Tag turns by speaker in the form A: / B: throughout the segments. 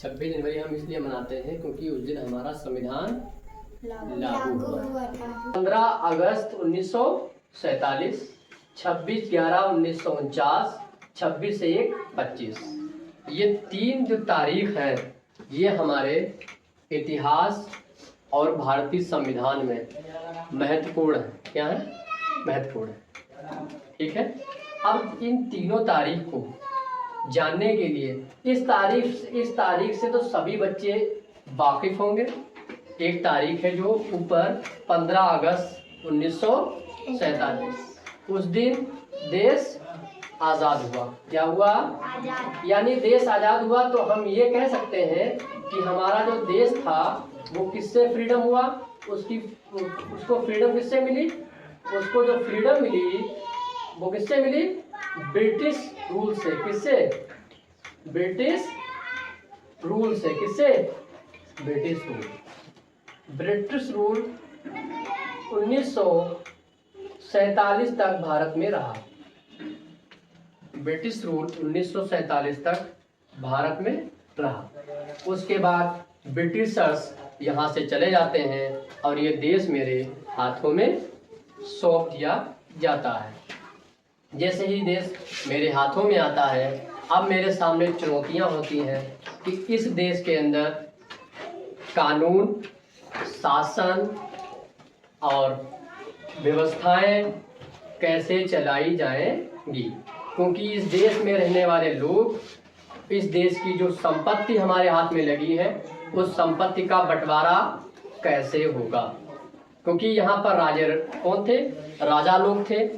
A: 26 जनवरी हम इसलिए मनाते हैं क्योंकि उस दिन हमारा संविधान लागू हुआ था। 15 अगस्त 1947, 26/11/1949, 26/1/25, ये 3 जो तारीख है ये हमारे इतिहास और भारतीय संविधान में महत्वपूर्ण है। क्या है? महत्वपूर्ण है। ठीक है। अब इन तीनों तारीख को जानने के लिए इस तारीख से तो सभी बच्चे वाकिफ होंगे। एक तारीख है जो ऊपर 15 अगस्त 1947, उस दिन देश आज़ाद हुआ। क्या हुआ? यानी देश आज़ाद हुआ। तो हम ये कह सकते हैं कि हमारा जो देश था वो किससे फ्रीडम हुआ? उसको फ्रीडम किससे मिली? उसको जो फ्रीडम मिली वो किससे मिली? ब्रिटिश रूल से। किससे? ब्रिटिश रूल से। किससे? British rule. ब्रिटिश रूल 1947 तक भारत में रहा। ब्रिटिश रूल 1947 तक भारत में रहा। उसके बाद ब्रिटिशर्स यहाँ से चले जाते हैं और ये देश मेरे हाथों में सौंप दिया जाता है। जैसे ही देश मेरे हाथों में आता है, अब मेरे सामने चुनौतियाँ होती हैं कि इस देश के अंदर कानून, शासन और व्यवस्थाएं कैसे चलाई जाएंगी, क्योंकि इस देश में रहने वाले लोग, इस देश की जो संपत्ति हमारे हाथ में लगी है उस संपत्ति का बंटवारा कैसे होगा। क्योंकि यहाँ पर राजे कौन थे? राजा लोग थे।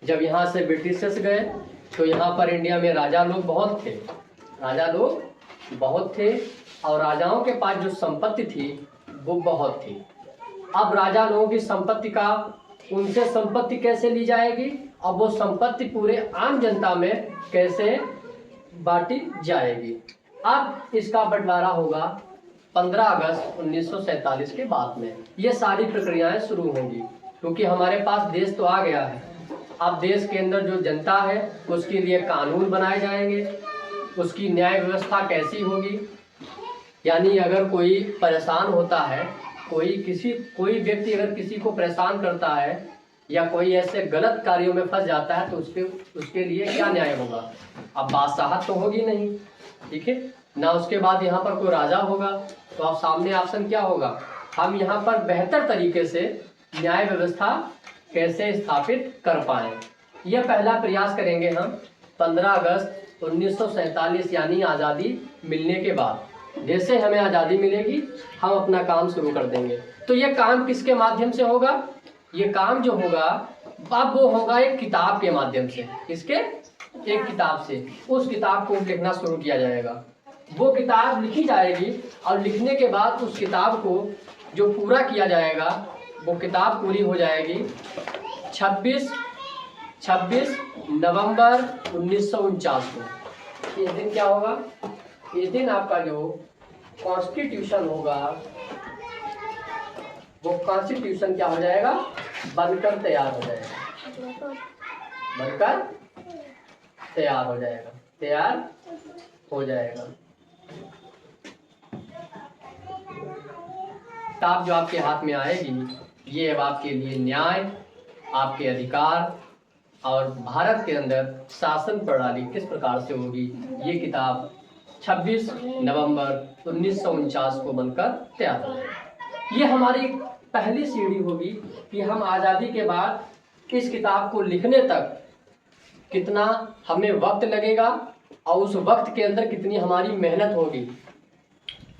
A: जब यहाँ से ब्रिटिशर्स गए तो यहाँ पर इंडिया में राजा लोग बहुत थे। राजा लोग बहुत थे और राजाओं के पास जो संपत्ति थी वो बहुत थी। अब राजा लोगों की संपत्ति का उनसे संपत्ति कैसे ली जाएगी, अब वो संपत्ति पूरे आम जनता में कैसे बांटी जाएगी। अब इसका बंटवारा होगा 15 अगस्त 1947 के बाद में। ये सारी प्रक्रियाएं शुरू होंगी क्योंकि हमारे पास देश तो आ गया है। अब देश के अंदर जो जनता है उसके लिए कानून बनाए जाएंगे, उसकी न्याय व्यवस्था कैसी होगी। यानी अगर कोई परेशान होता है, कोई व्यक्ति अगर किसी को परेशान करता है या कोई ऐसे गलत कार्यों में फंस जाता है तो उसके लिए क्या न्याय होगा। अब बादशाहत तो होगी नहीं, ठीक है ना। उसके बाद यहाँ पर कोई राजा होगा तो अब सामने ऑप्शन क्या होगा, हम यहाँ पर बेहतर तरीके से न्याय व्यवस्था कैसे स्थापित कर पाएँ। यह पहला प्रयास करेंगे हम 15 अगस्त 1947 यानी आज़ादी मिलने के बाद। जैसे हमें आज़ादी मिलेगी हम अपना काम शुरू कर देंगे। तो ये काम किसके माध्यम से होगा? ये काम जो होगा अब वो होगा एक किताब के माध्यम से। किसके? एक किताब से। उस किताब को लिखना शुरू किया जाएगा। वो किताब लिखी जाएगी और लिखने के बाद उस किताब को जो पूरा किया जाएगा वो किताब पूरी हो जाएगी 26 नवंबर 1949 को। इस दिन क्या होगा? इस दिन आपका जो कॉन्स्टिट्यूशन होगा वो कॉन्स्टिट्यूशन क्या हो जाएगा? बनकर तैयार हो जाएगा। बनकर तैयार हो जाएगा। तैयार हो जाएगा। किताब जो आपके हाथ में आएगी ये अब आपके लिए न्याय, आपके अधिकार और भारत के अंदर शासन प्रणाली किस प्रकार से होगी, ये किताब 26 नवंबर 1949 को बनकर तैयार होगी। ये हमारी पहली सीढ़ी होगी कि हम आज़ादी के बाद इस किताब को लिखने तक कितना हमें वक्त लगेगा और उस वक्त के अंदर कितनी हमारी मेहनत होगी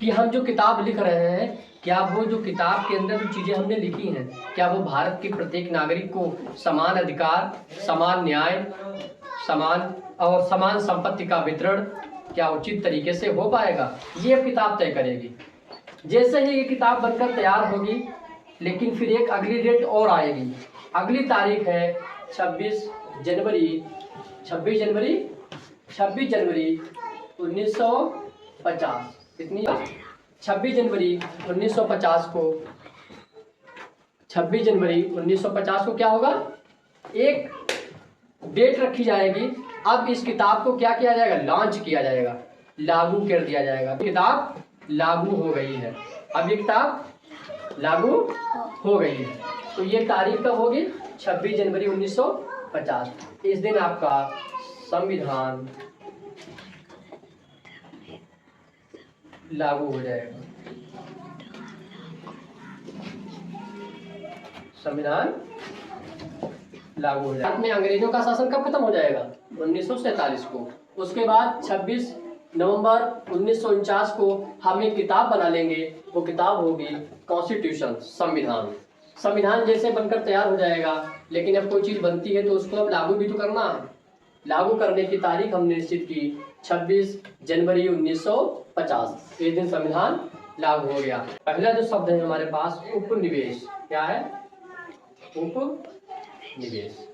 A: कि हम जो किताब लिख रहे हैं क्या वो जो किताब के अंदर जो चीज़ें हमने लिखी हैं क्या वो भारत के प्रत्येक नागरिक को समान अधिकार, समान न्याय, समान संपत्ति का वितरण क्या उचित तरीके से हो पाएगा, ये किताब तय करेगी। जैसे ही ये किताब बनकर तैयार होगी लेकिन फिर एक अगली डेट और आएगी। अगली तारीख है 26 जनवरी 1950। कितनी? 26 जनवरी 1950 को 26 जनवरी 1950 को क्या होगा? एक डेट रखी जाएगी। अब इस किताब को क्या किया जाएगा? लॉन्च किया जाएगा। लागू कर दिया जाएगा। किताब लागू हो गई है, अब ये किताब लागू हो गई है। तो ये तारीख कब होगी? 26 जनवरी 1950। इस दिन आपका संविधान लागू हो जाएगा। संविधान लागू हो जाएगा। भारत में अंग्रेजों का शासन कब खत्म हो जाएगा? 1947 को। उसके बाद 26 नवंबर 1949 को हम एक किताब बना लेंगे, वो किताब होगी कॉन्स्टिट्यूशन, संविधान। संविधान जैसे बनकर तैयार हो जाएगा, लेकिन अब कोई चीज़ बनती है तो उसको अब लागू भी तो करना है। लागू करने की तारीख हमने निश्चित की 26 जनवरी 1950। इस दिन संविधान लागू हो गया। पहला जो शब्द है हमारे पास उपनिवेश, क्या है? उपनिवेश,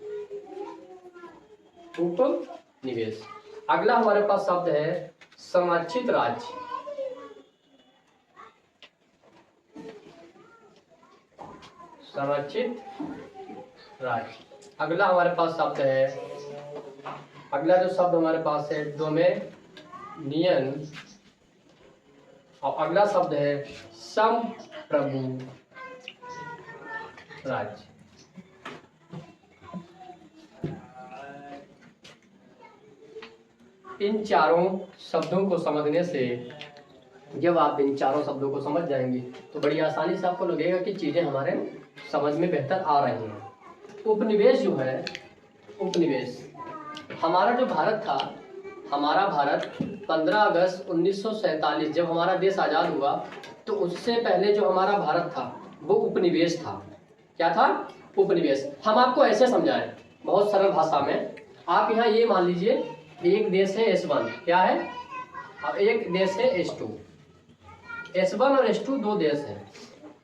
A: उपनिवेश। अगला हमारे पास शब्द है समाक्षित राज्य। समाक्षित राज्य। अगला हमारे पास शब्द है, अगला जो शब्द हमारे पास है डोमेनियन, और अगला शब्द है संप्रभु राज्य। इन चारों शब्दों को समझने से, जब आप इन चारों शब्दों को समझ जाएंगे तो बड़ी आसानी से आपको लगेगा कि चीज़ें हमारे समझ में बेहतर आ रही हैं। उपनिवेश जो है, उपनिवेश, हमारा जो भारत था, हमारा भारत 15 अगस्त 1947 जब हमारा देश आज़ाद हुआ, तो उससे पहले जो हमारा भारत था वो उपनिवेश था। क्या था? उपनिवेश। हम आपको ऐसे समझाएं बहुत सरल भाषा में। आप यहाँ ये मान लीजिए एक देश है S1, क्या है? अब एक देश है S2। S1 और S2 दो देश हैं।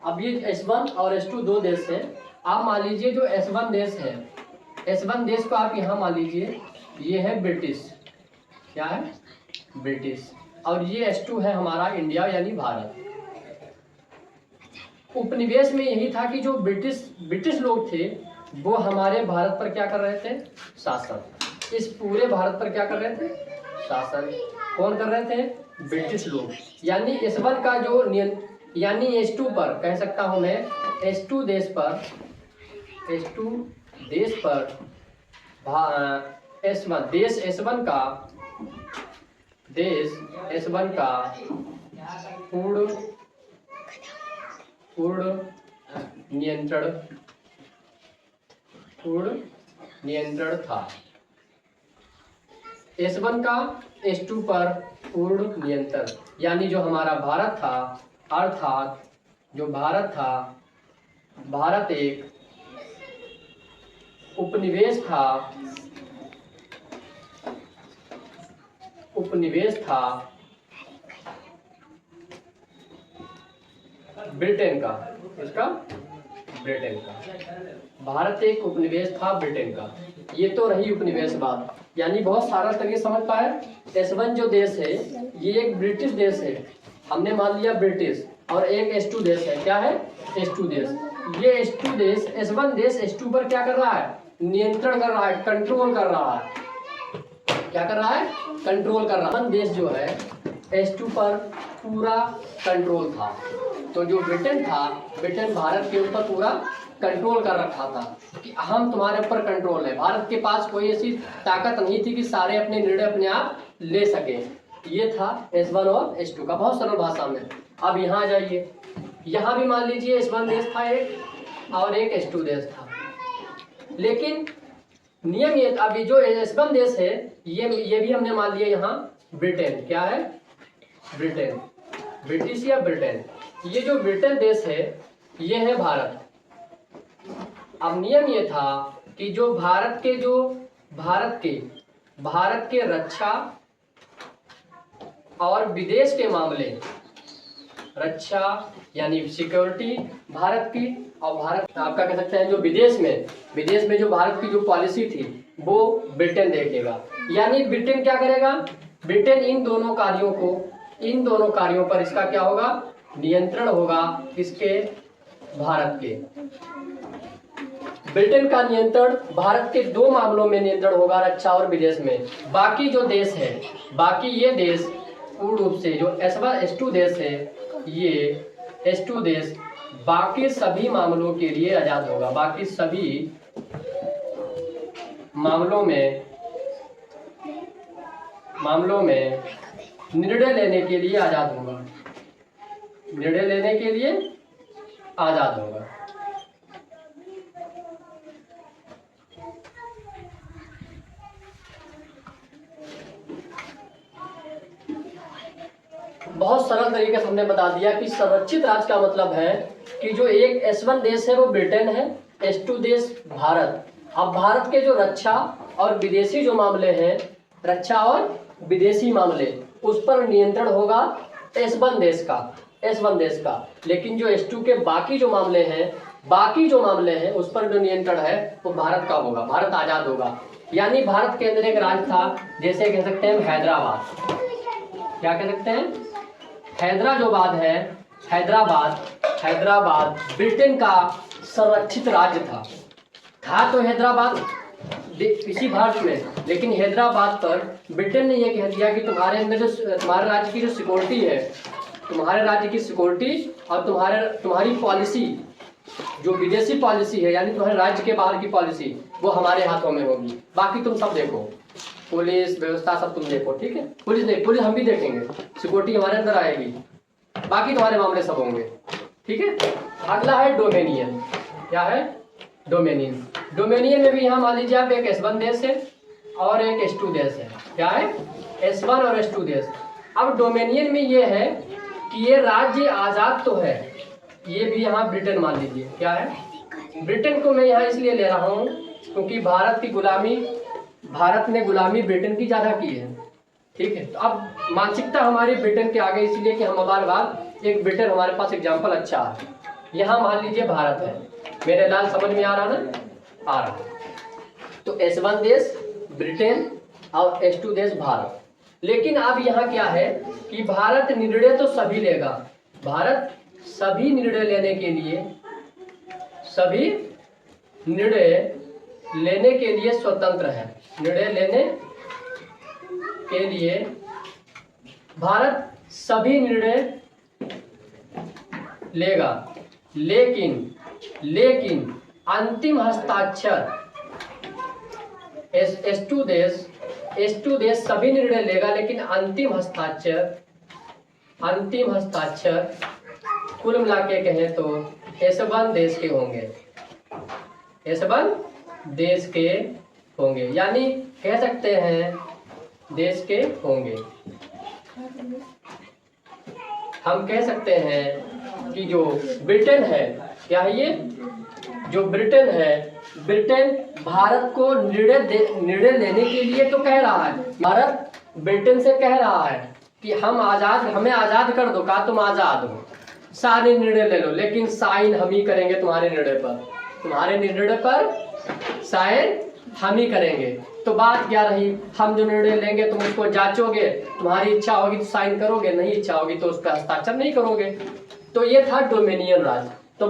A: अब ये S1 और S2 दो देश हैं। आप मान लीजिए जो S1 देश है, S1 देश को आप यहाँ मान लीजिए ये है ब्रिटिश, क्या है? ब्रिटिश। और ये S2 है हमारा इंडिया यानी भारत। उपनिवेश में यही था कि जो ब्रिटिश लोग थे वो हमारे भारत पर क्या कर रहे थे? शासन। इस पूरे भारत पर क्या कर रहे थे? शासन। कौन कर रहे थे? ब्रिटिश लोग। यानी S1 का जो यानी S2 पर कह सकता हूं मैं, S2 देश पर S1 देश S1 का पूर्ण नियंत्रण था। S1 का S2 पर पूर्ण नियंत्रण, यानी जो हमारा भारत था, अर्थात जो भारत था, भारत एक उपनिवेश था ब्रिटेन का। इसका ब्रिटेन का। भारत एक उपनिवेश था ब्रिटेन का। ये तो रही उपनिवेश बात, यानी बहुत सारा तरीके समझ पाए। S1 जो देश है ये एक ब्रिटिश देश है, हमने मान लिया ब्रिटिश, और एक S2 देश है, क्या है? S2 देश। ये S2 देश, S1 देश S2 पर क्या कर रहा है? नियंत्रण कर रहा है, कंट्रोल कर रहा है। क्या कर रहा है? कंट्रोल कर रहा है। देश जो है S2 पर पूरा कंट्रोल था। तो जो ब्रिटेन था, ब्रिटेन भारत के ऊपर पूरा कंट्रोल कर रखा था कि हम तुम्हारे ऊपर कंट्रोल है। भारत के पास कोई ऐसी ताकत नहीं थी कि सारे अपने निर्णय अपने आप ले सके। ये था S1 और S2 का, बहुत सरल भाषा में। अब यहाँ आ जाइए, यहाँ भी मान लीजिए S1 देश था एक और एक S2 देश था, लेकिन नियम ये, अभी जो S1 देश है ये भी हमने मान लिया यहाँ ब्रिटेन, क्या है? ब्रिटेन, ब्रिटिश या ब्रिटेन। ये जो ब्रिटेन देश है ये है भारत। अब नियम ये था कि जो भारत के रक्षा और विदेश के मामले, रक्षा यानी सिक्योरिटी भारत की, और भारत आपका कह सकते हैं जो विदेश में जो भारत की जो पॉलिसी थी वो ब्रिटेन देखेगा। यानी ब्रिटेन क्या करेगा? ब्रिटेन इन दोनों कार्यों पर इसका क्या होगा? नियंत्रण होगा। किसके? भारत के। ब्रिटेन का नियंत्रण भारत के दो मामलों में नियंत्रण होगा, रक्षा और विदेश में। बाकी जो देश है, बाकी ये देश पूर्ण रूप से जो S2 देश है, ये S2 देश बाकी सभी मामलों के लिए आज़ाद होगा। बाकी सभी मामलों में निर्णय लेने के लिए आज़ाद होगा। निर्णय लेने के लिए आज़ाद होगा। बहुत सरल तरीके से हमने बता दिया कि संरक्षित राज्य का मतलब है कि जो एक S1 देश है वो ब्रिटेन है, S2 देश भारत। अब भारत के जो रक्षा और विदेशी जो मामले हैं, रक्षा और विदेशी मामले, उस पर नियंत्रण होगा S1 देश का। लेकिन जो S2 के बाकी जो मामले हैं उस पर जो नियंत्रण है वो भारत का होगा। भारत आज़ाद होगा। यानी भारत के अंदर एक राज्य था, जैसे कह सकते हैं हैदराबाद। क्या कह सकते हैं? हैदराबाद ब्रिटेन का संरक्षित राज्य था तो हैदराबाद इसी भारत में, लेकिन हैदराबाद पर ब्रिटेन ने यह कह दिया कि तुम्हारे अंदर जो तुम्हारे राज्य की जो सिक्योरिटी है, तुम्हारे राज्य की सिक्योरिटी और तुम्हारी पॉलिसी, जो विदेशी पॉलिसी है, यानी तुम्हारे राज्य के बाहर की पॉलिसी, वो हमारे हाथों में होगी। बाकी तुम सब देखो, पुलिस व्यवस्था सब तुम देखो, ठीक है? पुलिस हम भी देखेंगे, सिक्योरिटी हमारे अंदर आएगी, बाकी तुम्हारे मामले सब होंगे, ठीक है? अगला है डोमेनियन। क्या है? डोमेनियन में भी यहाँ मान लीजिए आप एक S1 देश है और एक S2 देश है। क्या है? S1 और S2 देश। अब डोमेनियन में ये है कि ये राज्य आज़ाद तो है, ये भी यहाँ ब्रिटेन मान लीजिए। क्या है? ब्रिटेन को मैं यहाँ इसलिए ले रहा हूँ क्योंकि भारत ने गुलामी ब्रिटेन की ज़्यादा की है, ठीक है? तो अब मानसिकता हमारी ब्रिटेन के आगे, इसलिए कि हम बार एक ब्रिटेन हमारे पास एग्जाम्पल अच्छा है। यहाँ मान लीजिए भारत है, मेरे लाल समझ में आ रहा ना? आ रहा। तो S1 देश ब्रिटेन और S2 देश भारत। लेकिन अब यहाँ क्या है कि भारत निर्णय तो सभी लेगा। भारत सभी निर्णय लेने के लिए स्वतंत्र है। निर्णय लेने के लिए भारत सभी निर्णय लेगा, लेकिन अंतिम हस्ताक्षर S2 देश सभी निर्णय लेगा, लेकिन अंतिम हस्ताक्षर कुल मिला के कहें तो S1 देश के होंगे। S1 देश के होंगे, यानी कह सकते हैं देश के होंगे। हम कह सकते हैं कि जो ब्रिटेन है, क्या है ये? जो ब्रिटेन है, ब्रिटेन भारत को निर्णय लेने के लिए तो कह रहा है। भारत ब्रिटेन से कह रहा है कि हमें आज़ाद कर दो। का तुम आज़ाद हो, सारे निर्णय ले लो, लेकिन साइन हम ही करेंगे तुम्हारे निर्णय पर साइन हम ही करेंगे। तो बात क्या रही? हम जो निर्णय लेंगे तुम उसको जांचोगे, तुम्हारी इच्छा होगी तो साइन करोगे, नहीं इच्छा होगी तो उस पर हस्ताक्षर नहीं करोगे। तो ये था डोमेनियन राज्य। तो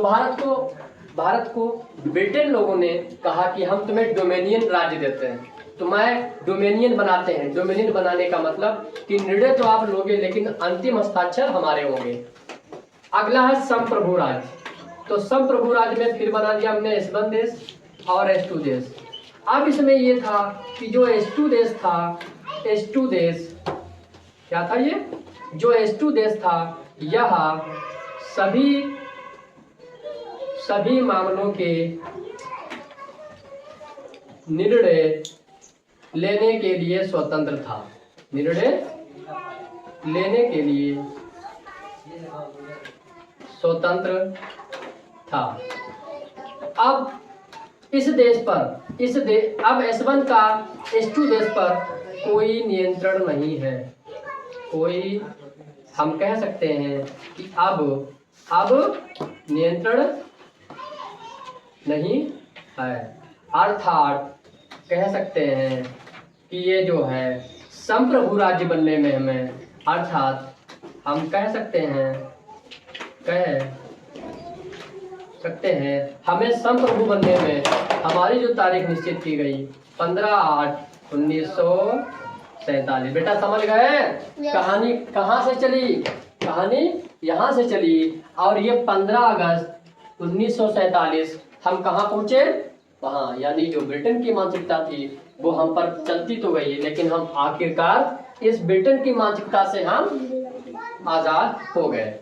A: भारत को ब्रिटेन लोगों ने कहा कि हम तुम्हें डोमेनियन राज्य देते हैं, तुम्हें डोमेनियन बनाते हैं। डोमेनियन बनाने का मतलब कि निर्णय तो आप लोगे, लेकिन अंतिम हस्ताक्षर हमारे होंगे। अगला है संप्रभु राज्य। तो संप्रभु राज्य में फिर बना दिया हमने S1 देश और S2 देश। अब इसमें ये था कि जो S2 देश था, S2 देश क्या था? ये जो S2 देश था, यह सभी मामलों के निर्णय लेने के लिए स्वतंत्र था। निर्णय लेने के लिए स्वतंत्र था। अब इस देश पर अब S1 का S2 देश पर कोई नियंत्रण नहीं है। हम कह सकते हैं कि अब नियंत्रण नहीं है। अर्थात कह सकते हैं कि ये जो है संप्रभु राज्य बनने में हमें, अर्थात हम कह सकते हैं हमें संप्रभु बनने में हमारी जो तारीख निश्चित की गई 15/8/1947 1947। बेटा समझ गए कहानी कहाँ से चली? कहानी यहाँ से चली और ये 15 अगस्त 1947 हम कहाँ पहुंचे? वहाँ, यानी जो ब्रिटेन की मानसिकता थी वो हम पर चलती तो गई लेकिन हम आखिरकार इस ब्रिटेन की मानसिकता से हम आजाद हो गए।